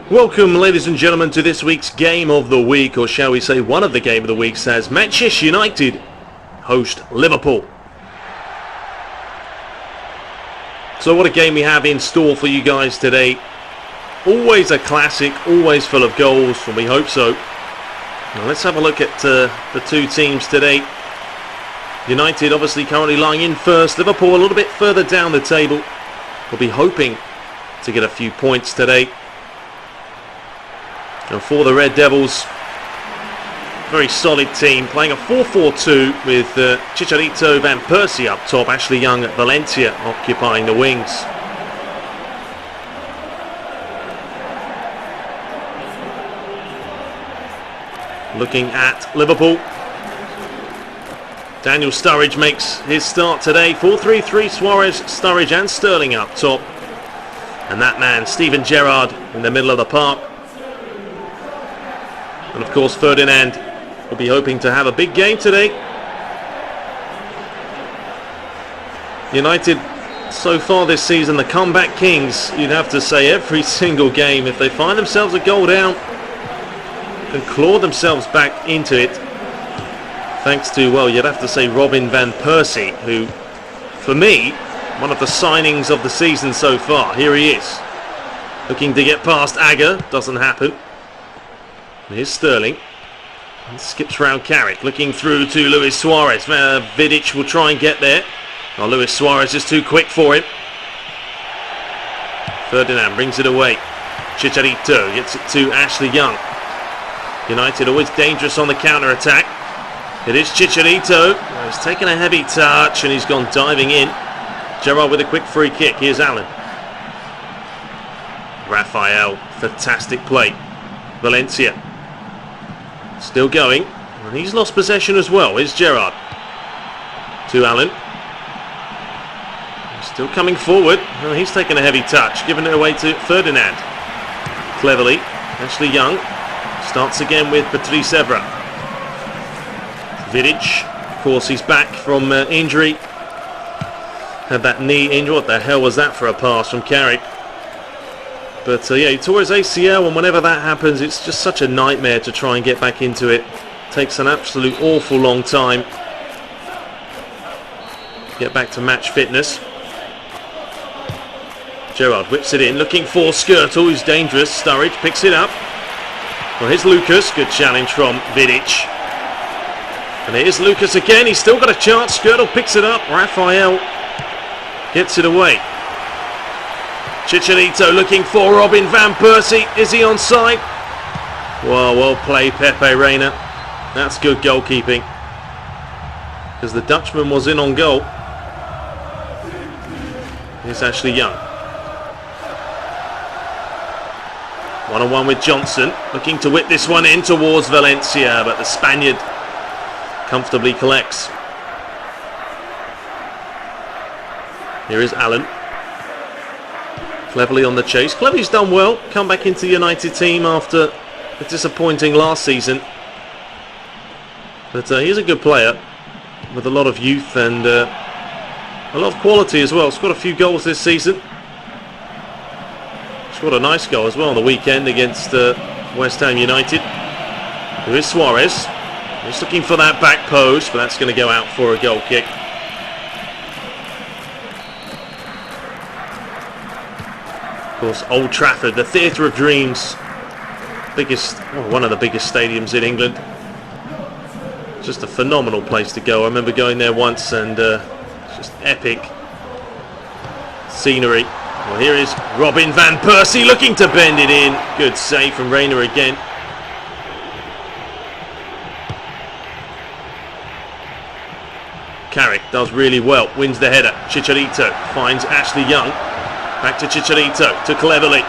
Welcome, ladies and gentlemen, to this week's Game of the Week, or shall we say one of the Game of the Weeks, as Manchester United host Liverpool. So what a game we have in store for you guys today. Always a classic, always full of goals, and we hope so. Now let's have a look at the two teams today. United obviously currently lying in first, Liverpool a little bit further down the table. We'll be hoping to get a few points today. And for the Red Devils, very solid team, playing a 4-4-2 with Chicharito, Van Persie up top, Ashley Young at Valencia occupying the wings. Looking at Liverpool, Daniel Sturridge makes his start today. 4-3-3, Suarez, Sturridge and Sterling up top. And that man, Steven Gerrard, in the middle of the park. And of course Ferdinand will be hoping to have a big game today. United so far this season, the comeback kings, you'd have to say, every single game. If they find themselves a goal down, can claw themselves back into it. Thanks to, well, you'd have to say Robin Van Persie, who, for me, one of the signings of the season so far. Here he is, looking to get past Agger, doesn't happen. Here's Sterling, and skips round Carrick, looking through to Luis Suarez. Vidic will try and get there. Oh, Luis Suarez is too quick for him. Ferdinand brings it away. Chicharito gets it to Ashley Young. United always dangerous on the counter-attack. It is Chicharito. He's taken a heavy touch and he's gone diving in. Gerrard with a quick free kick. Here's Allen. Raphael, fantastic play. Valencia. Still going, and he's lost possession as well. Here's Gerrard to Allen. Still coming forward. Oh, he's taken a heavy touch, giving it away to Ferdinand. Cleverly, Ashley Young starts again with Patrice Evra. Vidic, of course, he's back from injury. Had that knee injury. What the hell was that for a pass from Carrick? But yeah, he tore his ACL, and whenever that happens, it's just such a nightmare to try and get back into it. Takes an absolute awful long time. Get back to match fitness. Gerrard whips it in, looking for Skirtle, who's dangerous. Sturridge picks it up. Well, here's Lucas. Good challenge from Vidic. And here's Lucas again. He's still got a chance. Skirtle picks it up. Raphael gets it away. Chicharito looking for Robin Van Persie. Is he onside? Well played, Pepe Reina. That's good goalkeeping, because the Dutchman was in on goal. Here's Ashley Young. One-on-one with Johnson. Looking to whip this one in towards Valencia, but the Spaniard comfortably collects. Here is Allen. Cleverly on the chase. Cleverly's done well. Come back into the United team after a disappointing last season. But he's a good player with a lot of youth and a lot of quality as well. Scored a few goals this season. Scored a nice goal as well on the weekend against West Ham United. Here is Suarez. He's looking for that back post, but that's going to go out for a goal kick. Of course, Old Trafford, the Theatre of Dreams, one of the biggest stadiums in England. Just a phenomenal place to go. I remember going there once, and just epic scenery. Well, here is Robin Van Persie looking to bend it in. Good save from Reina again. Carrick does really well, wins the header. Chicharito finds Ashley Young. Back to Chicharito, to Cleverly.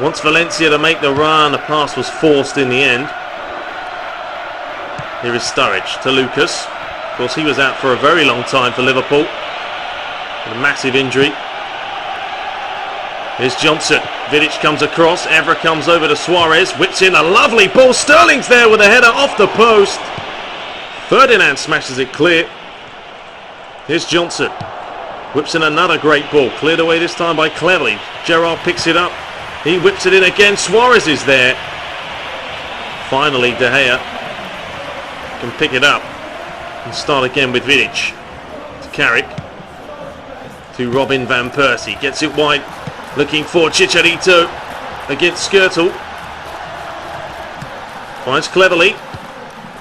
Wants Valencia to make the run. The pass was forced in the end. Here is Sturridge to Lucas. Of course, he was out for a very long time for Liverpool. A massive injury. Here's Johnson. Vidic comes across. Evra comes over to Suarez. Whips in a lovely ball. Sterling's there with a header off the post. Ferdinand smashes it clear. Here's Johnson. Whips in another great ball. Cleared away this time by Cleverly. Gerrard picks it up. He whips it in again. Suarez is there. Finally, De Gea can pick it up and start again with Vidic. To Carrick. To Robin van Persie. Gets it wide. Looking for Chicharito against Skirtle. Finds Cleverly.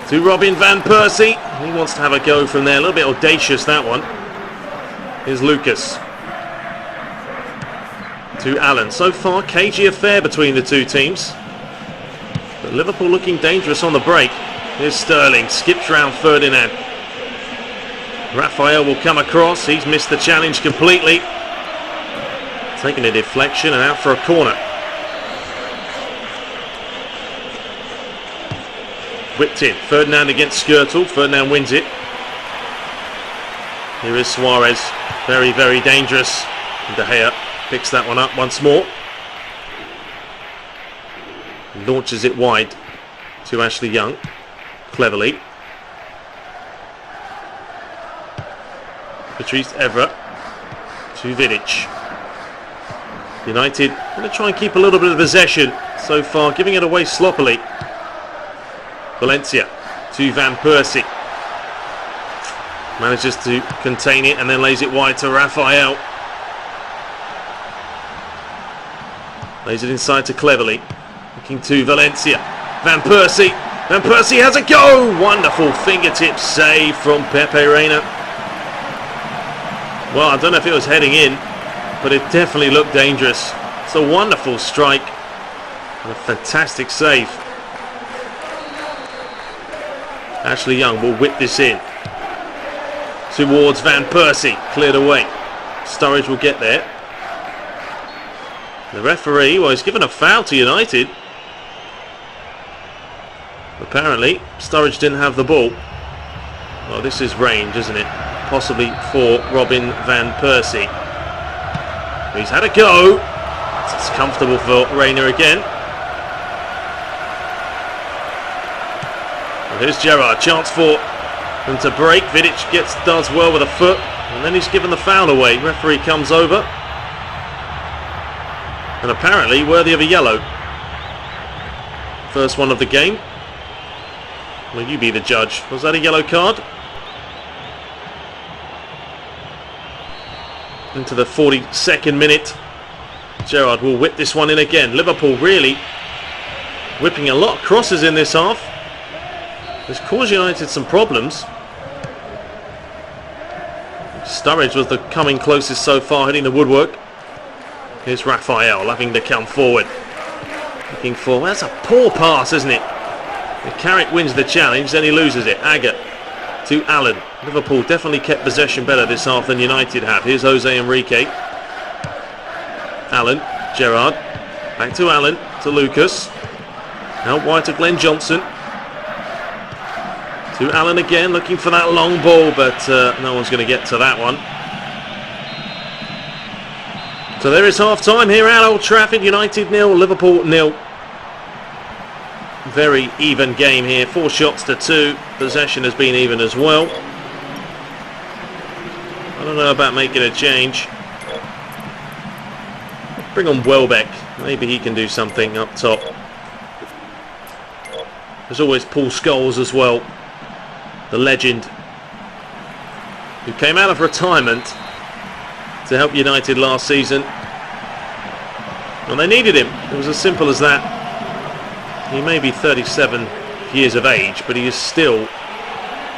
To Robin van Persie. He wants to have a go from there. A little bit audacious, that one. Here's Lucas. To Allen. So far, cagey affair between the two teams. But Liverpool looking dangerous on the break. Here's Sterling. Skips round Ferdinand. Raphael will come across. He's missed the challenge completely. Taking a deflection and out for a corner. Whipped in. Ferdinand against Skirtle. Ferdinand wins it. Here is Suarez. Very, very dangerous. De Gea picks that one up once more. Launches it wide to Ashley Young. Cleverly. Patrice Evra to Vidic. United going to try and keep a little bit of possession so far, giving it away sloppily. Valencia to Van Persie. Manages to contain it and then lays it wide to Raphael. Lays it inside to Cleverly. Looking to Valencia. Van Persie. Van Persie has a go! Wonderful fingertip save from Pepe Reina. Well, I don't know if it was heading in, but it definitely looked dangerous. It's a wonderful strike and a fantastic save. Ashley Young will whip this in towards Van Persie. Cleared away. Sturridge will get there. The referee, well, he's given a foul to United. Apparently, Sturridge didn't have the ball. Well, this is range, isn't it? Possibly for Robin van Persie. He's had a go. It's comfortable for Reina again. Well, here's Gerrard. Chance for them to break. Vidic does well with a foot. And then he's given the foul away. Referee comes over. And apparently worthy of a yellow. First one of the game. Will you be the judge? Was that a yellow card? Into the 42nd minute. Gerrard will whip this one in again. Liverpool really whipping a lot of crosses in this half. It's caused United some problems. Sturridge was the coming closest so far, hitting the woodwork. Here's Raphael having to come forward. Looking for... That's a poor pass, isn't it? If Carrick wins the challenge, then he loses it. Agger to Allen. Liverpool definitely kept possession better this half than United have. Here's Jose Enrique. Allen, Gerrard. Back to Allen, to Lucas. Out wide to Glenn Johnson. To Allen again, looking for that long ball, but no one's going to get to that one. So there is half time here at Old Trafford. United 0, Liverpool 0. Very even game here. 4 shots to 2. Possession has been even as well. I don't know about making a change. Bring on Welbeck. Maybe he can do something up top. There's always Paul Scholes as well. The legend. Who came out of retirement to help United last season. And they needed him. It was as simple as that. He may be 37 years of age, but he is still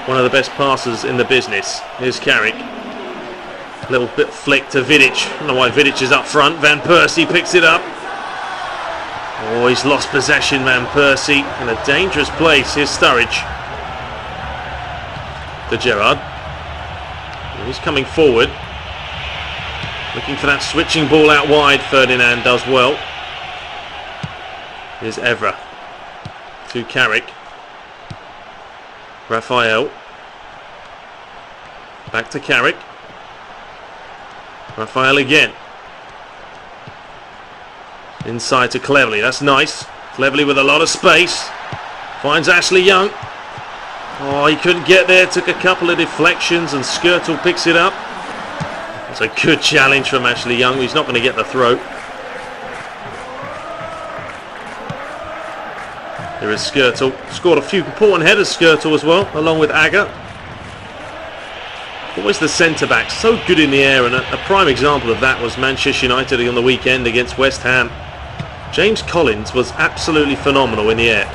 one of the best passers in the business. Here's Carrick. Little bit flick to Vidic. I don't know why Vidic is up front. Van Persie picks it up. Oh, he's lost possession, Van Persie. In a dangerous place. Here's Sturridge. To Gerrard. He's coming forward. Looking for that switching ball out wide. Ferdinand does well. Here's Evra. To Carrick. Raphael. Back to Carrick. Raphael again. Inside to Cleverly. That's nice. Cleverly with a lot of space. Finds Ashley Young. Oh, he couldn't get there. Took a couple of deflections and Skirtle picks it up. It's a good challenge from Ashley Young. He's not going to get the throw. Here is Skirtle. Scored a few important headers, Skirtle, as well, along with Agger. Always the centre-back, so good in the air, and a prime example of that was Manchester United on the weekend against West Ham. James Collins was absolutely phenomenal in the air,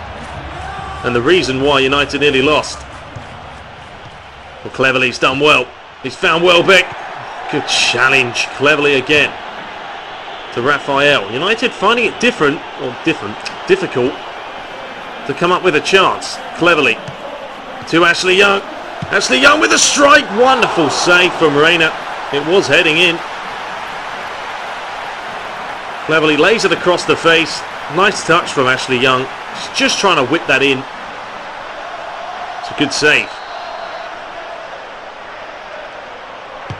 and the reason why United nearly lost. Well, Cleverley, he's done well. He's found Welbeck. Good challenge, Cleverley again to Raphael. United finding it difficult to come up with a chance. Cleverley to Ashley Young. Ashley Young with a strike. Wonderful save from Reina. It was heading in. Cleverley lays it across the face. Nice touch from Ashley Young. She's just trying to whip that in. It's a good save.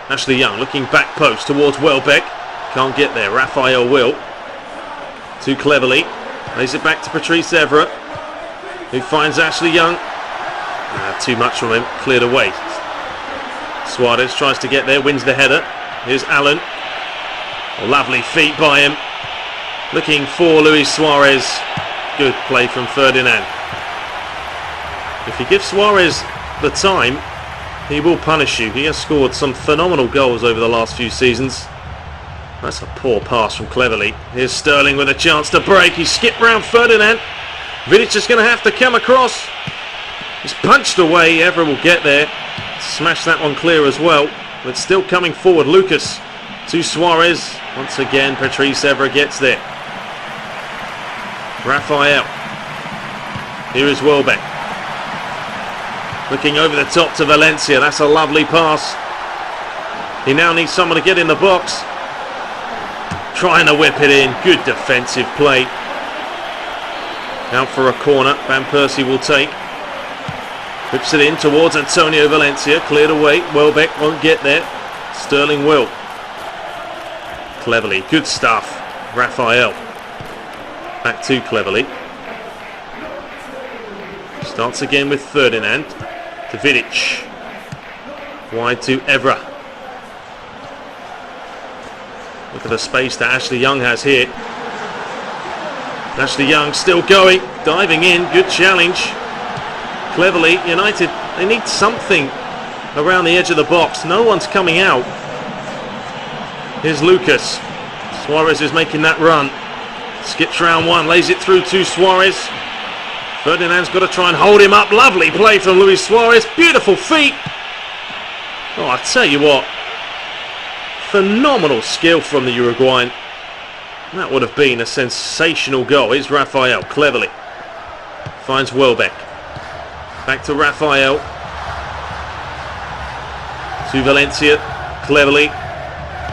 Ashley Young looking back post towards Welbeck. Can't get there. Raphael will. To Cleverley. Lays it back to Patrice Evra, who finds Ashley Young. Too much from him. Cleared away. Suarez tries to get there. Wins the header. Here's Allen. Lovely feet by him. Looking for Luis Suarez. Good play from Ferdinand. If you give Suarez the time, he will punish you. He has scored some phenomenal goals over the last few seasons. That's a poor pass from Cleverley. Here's Sterling with a chance to break. He skipped round Ferdinand. Vidic is going to have to come across. He's punched away. Evra will get there. Smash that one clear as well. But still coming forward. Lucas to Suarez. Once again, Patrice Evra gets there. Raphael. Here is Welbeck. Looking over the top to Valencia. That's a lovely pass. He now needs someone to get in the box. Trying to whip it in. Good defensive play. Out for a corner. Van Persie will take. Whips it in towards Antonio Valencia. Cleared away. Welbeck won't get there. Sterling will. Cleverley. Good stuff. Raphael. Back to Cleverley. Starts again with Ferdinand. To Vidic. Wide to Evra. Look at the space that Ashley Young has here. Ashley Young still going. Diving in. Good challenge. Cleverley. United, they need something around the edge of the box. No one's coming out. Here's Lucas. Suarez is making that run. Skips round one. Lays it through to Suarez. Ferdinand's got to try and hold him up. Lovely play from Luis Suarez. Beautiful feet. Oh, I tell you what. Phenomenal skill from the Uruguayan. That would have been a sensational goal. Here's Raphael. Cleverley. Finds Welbeck. Back to Raphael. To Valencia. Cleverley.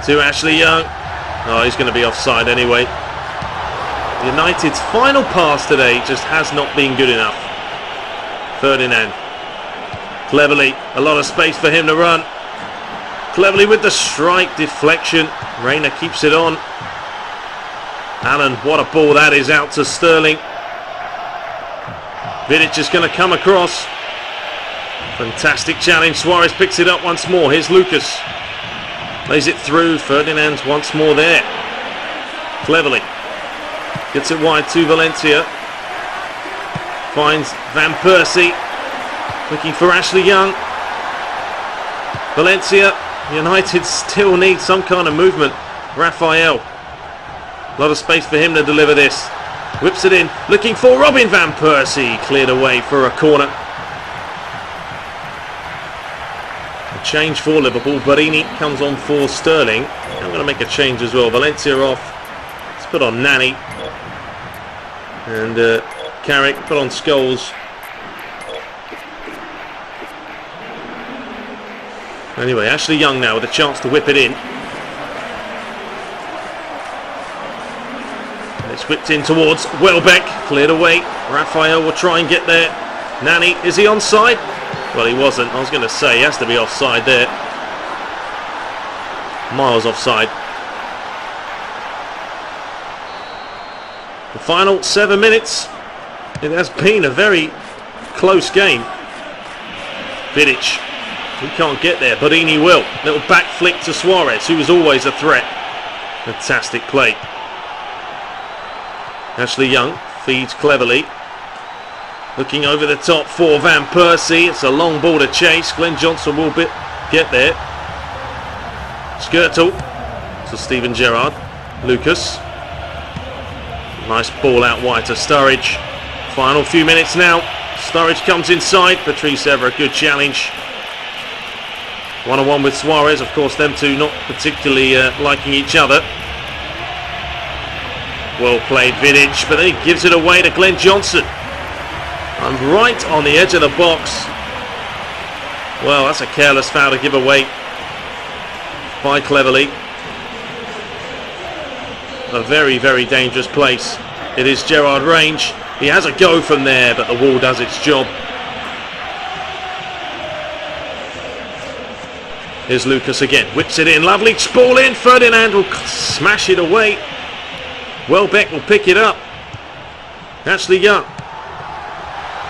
To Ashley Young. Oh, he's going to be offside anyway. United's final pass today just has not been good enough. Ferdinand. Cleverley. A lot of space for him to run. Cleverley with the strike. Deflection. Reina keeps it on. Allen, what a ball that is, out to Sterling. Vidic is going to come across. Fantastic challenge. Suarez picks it up once more. Here's Lucas. Lays it through. Ferdinand's once more there. Cleverley. Gets it wide to Valencia. Finds Van Persie. Looking for Ashley Young. Valencia. United still need some kind of movement. Raphael. A lot of space for him to deliver this. Whips it in. Looking for Robin Van Persie. Cleared away for a corner. A change for Liverpool. Barini comes on for Sterling. I'm going to make a change as well. Valencia off. Let's put on Nani. And Carrick, put on Scholes. Anyway, Ashley Young now with a chance to whip it in. And it's whipped in towards Welbeck. Cleared away. Raphael will try and get there. Nani, is he onside? Well, he wasn't. I was going to say he has to be offside there. Miles offside. The final 7 minutes. It has been a very close game. Vidic He can't get there, but Bodini will. Little back flick to Suarez, who was always a threat. Fantastic play. Ashley Young feeds cleverly. Looking over the top for Van Persie. It's a long ball to chase. Glenn Johnson will get there. Skirtle to Steven Gerrard. Lucas. Nice ball out wide to Sturridge. Final few minutes now. Sturridge comes inside. Patrice Evra, good challenge. 1-on-1 with Suarez. Of course, them two not particularly liking each other. Well played, Vidic, but then he gives it away to Glenn Johnson. And right on the edge of the box. Well, that's a careless foul to give away by Cleverley. A very, very dangerous place. It is Gerrard range. He has a go from there, but the wall does its job. Here's Lucas again. Whips it in. Lovely ball in. Ferdinand will smash it away. Welbeck will pick it up. Ashley Young.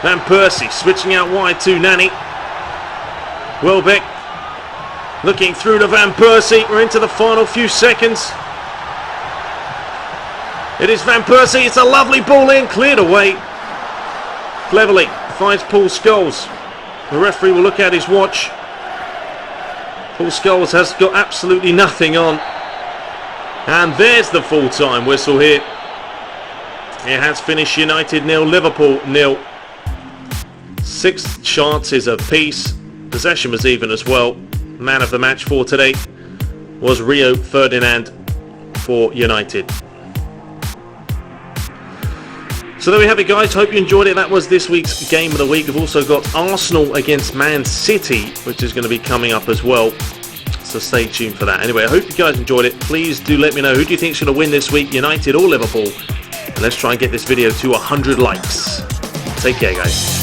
Van Persie switching out wide to Nani. Welbeck looking through to Van Persie. We're into the final few seconds. It is Van Persie. It's a lovely ball in. Cleared away. Cleverly finds Paul Scholes. The referee will look at his watch. Paul Scholes has got absolutely nothing on. And there's the full-time whistle here. It has finished United 0, Liverpool 0. 6 chances apiece. Possession was even as well. Man of the match for today was Rio Ferdinand for United. So there we have it, guys. Hope you enjoyed it. That was this week's game of the week. We've also got Arsenal against Man City, which is going to be coming up as well. So stay tuned for that. Anyway, I hope you guys enjoyed it. Please do let me know who do you think is going to win this week, United or Liverpool. And let's try and get this video to 100 likes. Take care, guys.